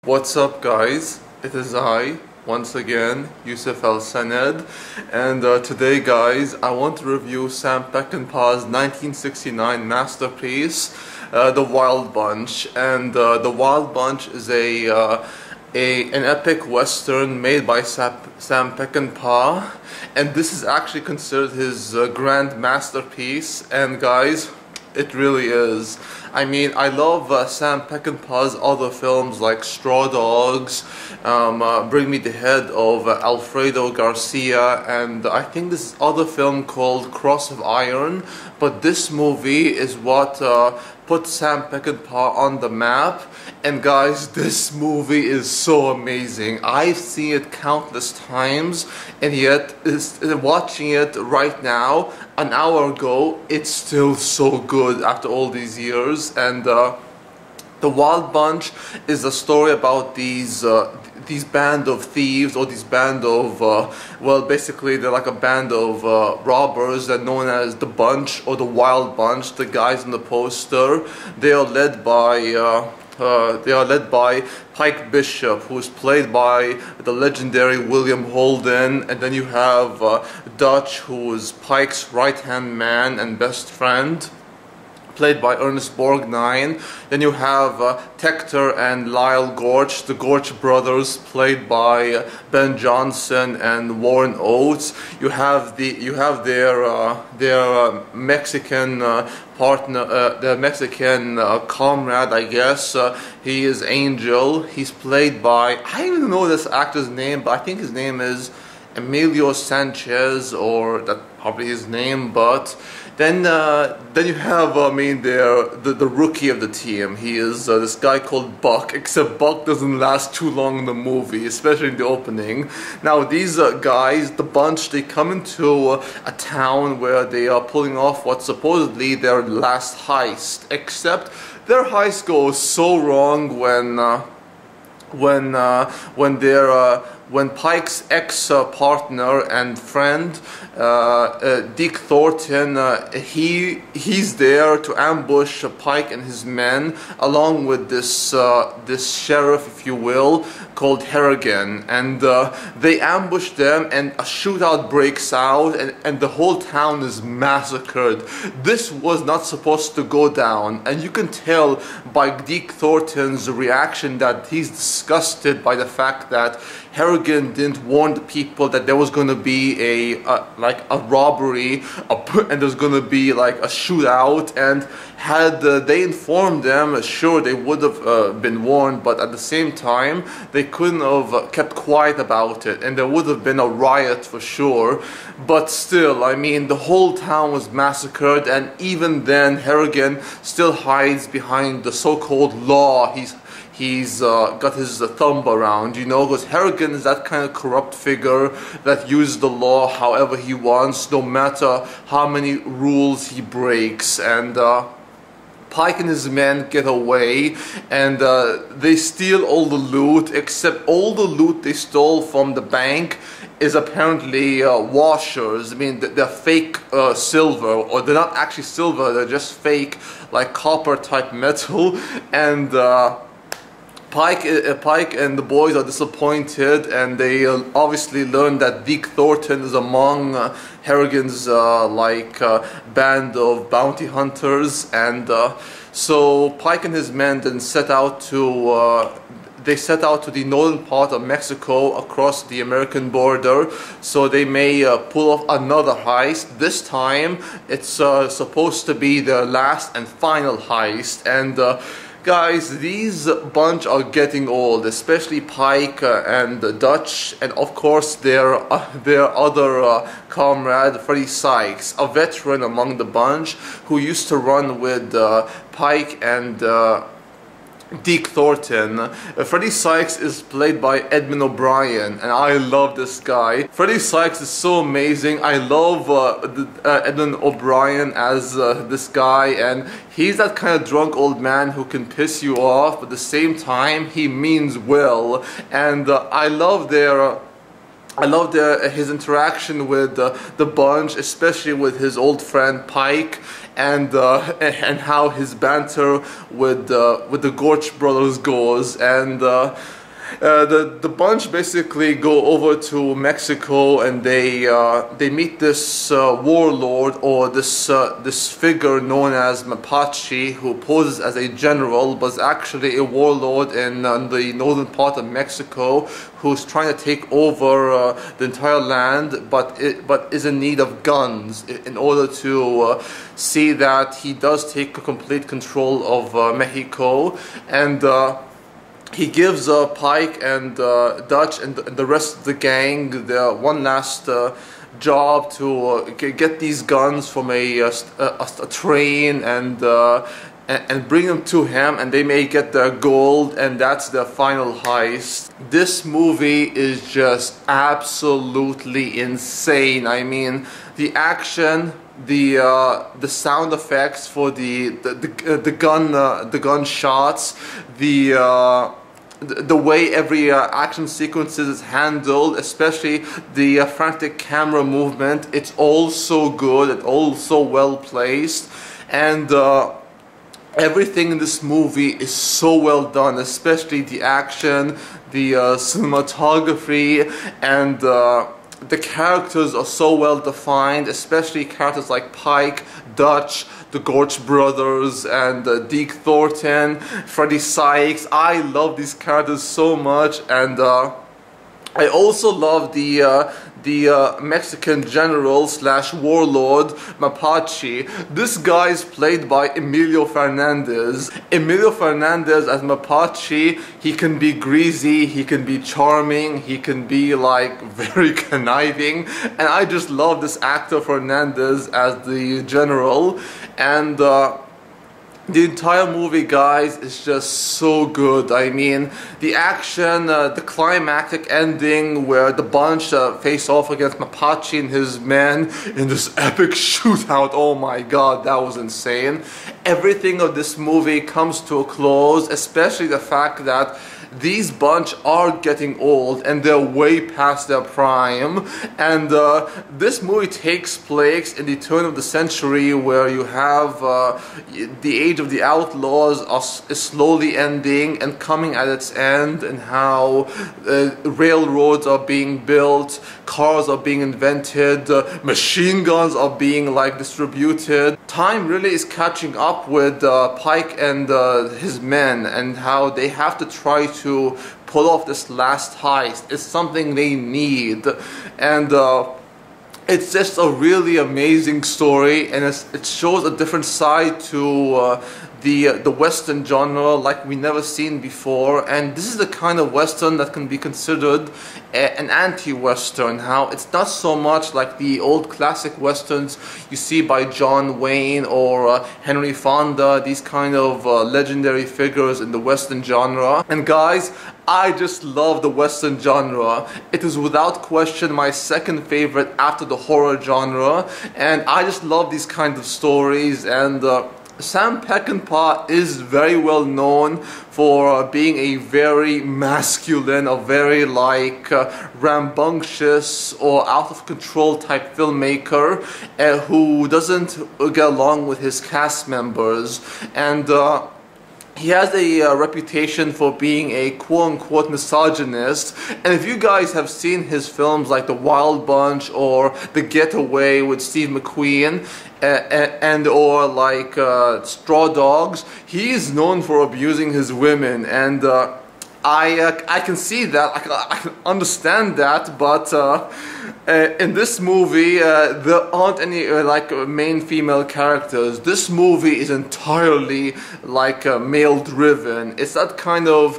What's up, guys? It is I, once again, Yusuf El-Saned, and today, guys, I want to review Sam Peckinpah's 1969 masterpiece, The Wild Bunch. And The Wild Bunch is an epic western made by Sam Peckinpah, and this is actually considered his grand masterpiece, and guys, it really is. I mean, I love Sam Peckinpah's other films like Straw Dogs, Bring Me the Head of Alfredo Garcia, and I think this other film called Cross of Iron. But this movie is what put Sam Peckinpah on the map. And guys, this movie is so amazing. I've seen it countless times, and yet watching it right now, an hour ago, it's still so good after all these years. And The Wild Bunch is a story about these band of thieves, or these band of well, basically they're like a band of robbers that are known as the Bunch or the Wild Bunch. The guys on the poster, they are led by Pike Bishop, who is played by the legendary William Holden, and then you have Dutch, who is Pike's right-hand man and best friend, played by Ernest Borgnine. Then you have Tector and Lyle Gorge, the Gorge brothers, played by Ben Johnson and Warren Oates. You have their Mexican partner, their Mexican comrade, I guess. He is Angel. He's played by, I don't even know this actor's name, but I think his name is Emilio Sanchez, or that's probably his name. But then you have, the rookie of the team. He is this guy called Buck, except Buck doesn't last too long in the movie, especially in the opening. Now these guys, the Bunch, they come into a town where they are pulling off what's supposedly their last heist, except their heist goes so wrong when Pike's ex-partner and friend, Dick Thornton, he's there to ambush Pike and his men, along with this sheriff, if you will, called Harrigan, and they ambush them, and a shootout breaks out, and the whole town is massacred. This was not supposed to go down, and you can tell by Dick Thornton's reaction that he's disgusted by the fact that Harrigan didn't warn the people that there was going to be a robbery, and there's going to be like a shootout. And had they informed them, sure, they would have been warned, but at the same time they couldn't have kept quiet about it, and there would have been a riot for sure. But still, I mean, the whole town was massacred, and even then Harrigan still hides behind the so-called law. He's got his thumb around, you know, because Harrigan is that kind of corrupt figure that uses the law however he wants, no matter how many rules he breaks. And Pike and his men get away, and they steal all the loot, except all the loot they stole from the bank is apparently washers. I mean, they're fake silver, or they're not actually silver, they're just fake, like copper type metal. And Pike and the boys are disappointed, and they obviously learn that Dick Thornton is among Harrigan's band of bounty hunters, and so Pike and his men then set out to the northern part of Mexico, across the American border, so they may pull off another heist. This time it's supposed to be their last and final heist. And guys, these bunch are getting old, especially Pike and Dutch, and of course their other comrade, Freddie Sykes, a veteran among the bunch who used to run with Pike and Dick Thornton. Freddie Sykes is played by Edmund O'Brien, and I love this guy. Freddie Sykes is so amazing. I love Edmund O'Brien as this guy, and he's that kind of drunk old man who can piss you off, but at the same time he means well. And I love their I love his interaction with the bunch, especially with his old friend Pike, and how his banter with the Gorch brothers goes. And the bunch basically go over to Mexico, and they meet this warlord, or this figure known as Mapache, who poses as a general but is actually a warlord in the northern part of Mexico, who's trying to take over the entire land, but is in need of guns in order to see that he does take complete control of Mexico. And he gives Pike and Dutch and the rest of the gang one last job to get these guns from a train and bring them to him, and they may get their gold, and that's their final heist. This movie is just absolutely insane. I mean, the action, the sound effects for the gun shots, the way every action sequence is handled, especially the frantic camera movement, it's all so good, it's all so well placed, and everything in this movie is so well done, especially the action, the cinematography, and the characters are so well defined, especially characters like Pike, Dutch, the Gorch brothers, and Deke Thornton, Freddie Sykes. I love these characters so much, and I also love the Mexican general slash warlord Mapache. This guy is played by Emilio Fernandez. Emilio Fernandez as Mapache, he can be greasy, he can be charming, he can be like very conniving, and I just love this actor Fernandez as the general. And the entire movie, guys, is just so good. I mean, the action, the climactic ending where the bunch face off against Mapache and his men in this epic shootout. Oh my god, that was insane. Everything of this movie comes to a close, especially the fact that these bunch are getting old and they're way past their prime, and this movie takes place in the turn of the century, where you have the age of the outlaws is slowly ending and coming at its end, and how railroads are being built, cars are being invented, machine guns are being like distributed. Time really is catching up with Pike and his men, and how they have to try to pull off this last heist. It's something they need, and it's just a really amazing story, and it shows a different side to the Western genre like we never seen before. And this is the kind of Western that can be considered an anti-Western, how it's not so much like the old classic Westerns you see by John Wayne or Henry Fonda, these kind of legendary figures in the Western genre. And guys, I just love the Western genre. It is without question my second favorite after the horror genre, and I just love these kinds of stories. And Sam Peckinpah is very well known for being a very masculine, a very like rambunctious or out of control type filmmaker who doesn't get along with his cast members, and he has a reputation for being a quote-unquote misogynist. And if you guys have seen his films like The Wild Bunch or The Getaway with Steve McQueen, and or like Straw Dogs, he is known for abusing his women, and I can see that, I can understand that, but in this movie there aren't any like main female characters. This movie is entirely like male driven. It's that kind of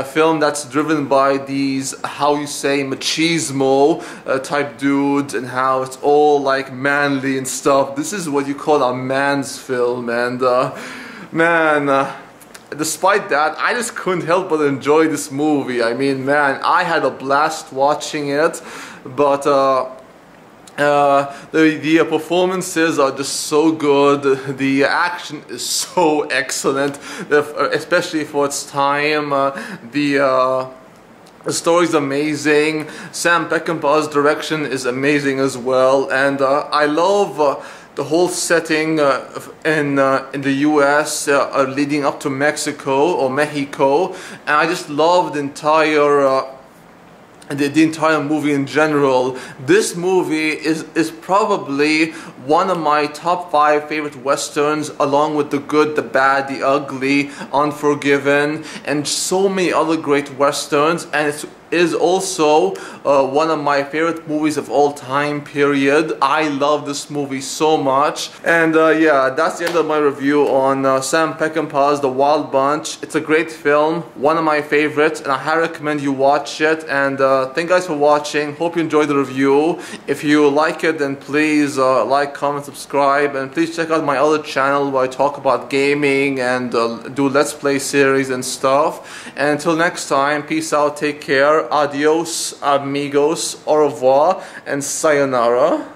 film that's driven by these, how you say, machismo type dudes, and how it's all like manly and stuff. This is what you call a man's film, and man, despite that, I just couldn't help but enjoy this movie. I mean, man, I had a blast watching it, but the performances are just so good. The action is so excellent, especially for its time. The story's amazing. Sam Peckinpah's direction is amazing as well, and I love the whole setting in the U.S. Leading up to Mexico, and I just love the entire movie in general. This movie is probably one of my top 5 favorite westerns, along with The Good, the Bad, the Ugly, Unforgiven, and so many other great westerns, and it is also one of my favorite movies of all time, period. I love this movie so much. And yeah, that's the end of my review on Sam Peckinpah's The Wild Bunch. It's a great film, one of my favorites, and I highly recommend you watch it. And thank you guys for watching. Hope you enjoyed the review. If you like it, then please like, comment, subscribe, and please check out my other channel where I talk about gaming and do Let's Play series and stuff. And until next time, peace out, take care, adios, amigos, au revoir, and sayonara.